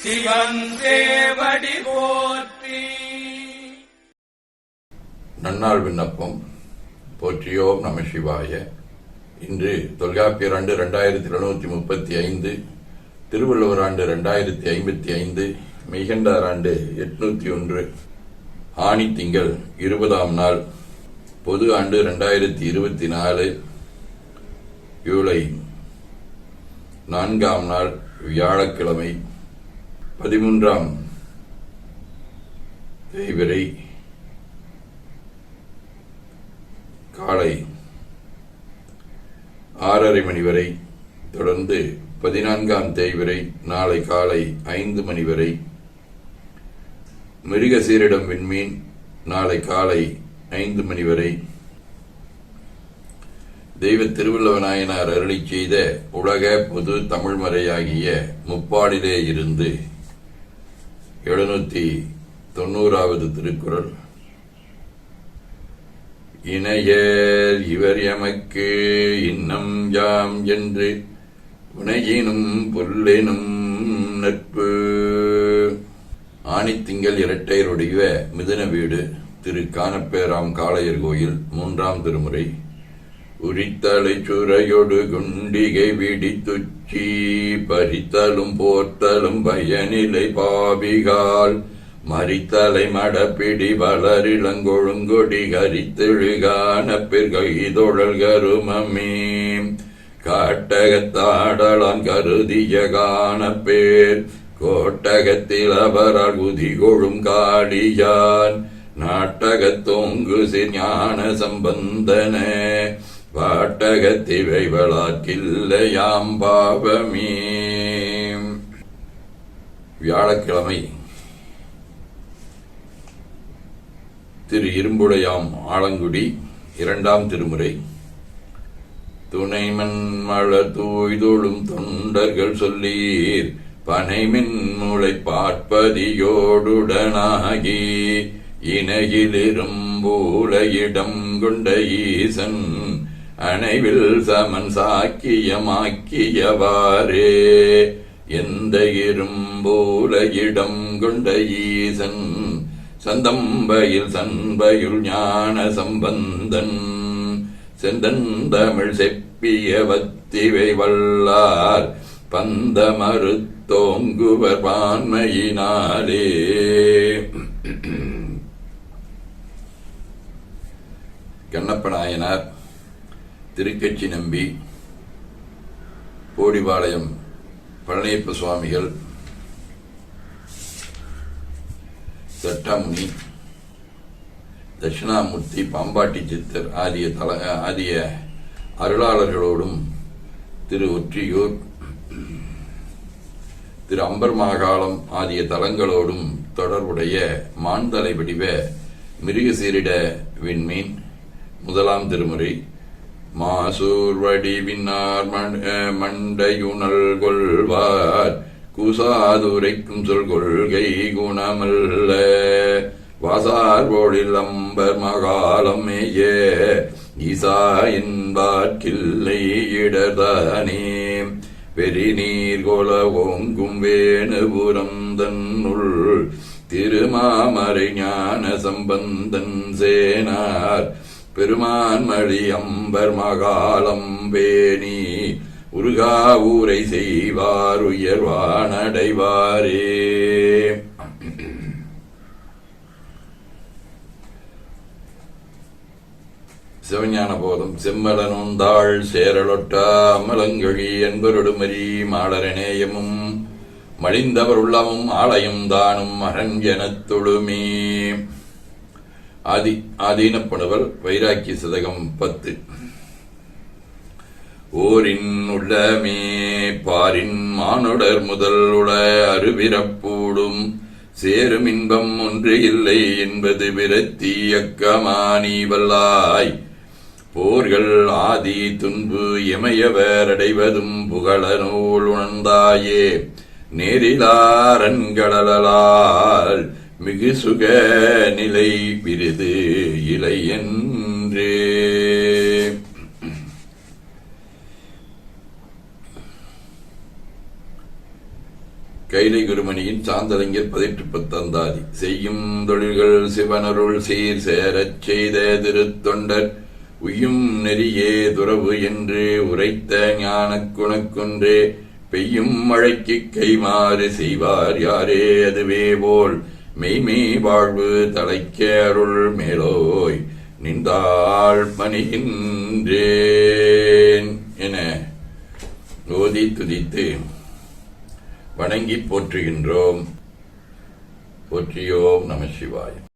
சிவன் சேவடி போற்றி. நன்னாள் விண்ணப்பம். போற்றியோம் நம சிவாய. இன்று தொல்காப்பியர் ஆண்டு 2735, திருவள்ளுவர் ஆண்டு 2055, மெய்கண்டார் ஆண்டு 801, ஆணி திங்கள் 20ஆம் நாள், பொது ஆண்டு 2024, ஜூலை 4ஆம் நாள், வியாழக்கிழமை, 13ஆம் தேய்பிறை, காலை 6:30 மணி வரை, தொடர்ந்து 14ஆம் தேய்பிறை நாளை காலை 5 மணி வரை, மிருகசீரிடம் விண்மீன் நாளை காலை 5 மணி வரை, தெய்வ திருவள்ளுவ நாயனார் அருளி செய்த உலக பொது தமிழ்மறையாகிய முப்பாடிலே இருந்து 790வது திருக்குறள். இணையர் இவர் எமக்கு இன்னம் யாம் என்று உனையினும் புல்லினும் நட்பு. ஆணித்திங்கள் இரட்டையருடைய மிதுன வீடு, திரு கானப்பேராம் காளையர் கோயில், 3ஆம் திருமுறை. உரித்தலை சுரையொடு குண்டிகை விடித்துச்சி பறித்தலும் போர்த்தலும் பயனிலை பாவிகால் மறித்தலை மடப்பிடி வளரிளங்கொழுங்கொடி கரித்தெழுகான பிற்கைதொழல் கருமமே காட்டகத்தாடலான் கருதிய காண பேர் கோட்டகத்தில் அவரால் உதிகொழும் காளியான் நாட்டகத்தோங்கு ஞான சம்பந்தன வாட்டகத்திவை வளாக்கில்லையாம் பாவமே. வியாழக்கிழமை, திரு இரும்புடையாம் ஆலங்குடி, 2ஆம் திருமுறை. துணைமன் மலர் தூய்தொழும் தொண்டர்கள் சொல்லீர் பனைமின் முளை பார்ப்பதியோடுடனாகி இணையிலிரும்பூலையிடம் கொண்ட ஈசன் அணைவில் சமன் சாக்கியமாக்கியவாறே எந்த இரும்பூலையிடம் கொண்ட ஈசன் சந்தம்பையில் சண்பையுள் ஞான சம்பந்தன் செந்தந்தமிழ் செப்பிய வத்திவை வல்லார் பந்த மறுத்தோங்குவர் பான்மையினாலே. கண்ணப்ப நாயனார், திருக்கட்சி நம்பி, போடிபாளையம் பழனியப்ப சுவாமிகள், தட்டாமுனி, தட்சிணாமூர்த்தி, பாம்பாட்டி சித்தர் ஆதிய அருளாளர்களோடும், திரு ஒற்றியூர், திரு அம்பர் மாகாளம் ஆகிய தலங்களோடும் தொடர்புடைய மாந்தலை வடிவ மிருகசீரிட விண்மீன், 1ஆம் திருமுறை. மாசூர் வடிவினார் மண்டையுணல் கொள்வார் குசாதுரைக்கும் சொல் கொள்கை குணமல்ல வாசார் போழில் அம்பர் மகாலம் மேய ஈசா என்பார்க்கில்லை இடர்தானே பெரிநீர் கொல ஓங்கும் வேணுபுரம் தன்னுள் திருமாமரை ஞான சம்பந்தன் சேனார் பெருமான்மழி அம்பர் மகாலம் பேணி உருகா ஊரை செய்வார் உயர்வானடைவாரே. சிவஞான போதம். செம்மலனுந்தாள் சேரலொட்டா அமலங்கழி என்பருடுமரி மாளரநேயமும் மலிந்தவர் உள்ளமும் ஆலயம் தானும் அரஞ்சனத் தொழுமே. ஆதீனப்படுவல். வைராக்கிய சதகம் 10. ஓரின் உள்ளமே பாரின் மானுடர் முதல் உள அருவிரப்பூடும் சேரும் இன்பம் ஒன்று இல்லை என்பது விரத்தியக்கமானி வல்லாய் போர்கள் ஆதி துன்பு எமையவர் அடைவதும் புகழ நூல் உணர்ந்தாயே நேரிலாரன்கடலால் மிகு சுக நிலை விருது இலை என்றே. கைலை குருமணியின் சாந்தலிங்கர் 18 செய்யும் தொழில்கள் சிவனருள் சீர் சேரச் செய்த திருத்தொண்டர் உய்யும் நெறியே துறவு என்று உரைத்த ஞானக் குணக்குன்றே பெய்யும் மழைக்குக் கைமாறு செய்வார் யாரே அதுவே போல் மெய்மே வாழ்வு தலைக்க அருள் மேலோய் நின்றாள் பணிகின்றேன் என ஓதி துதித்து வணங்கி போற்றுகின்றோம். போற்றியோம் நம சிவாய.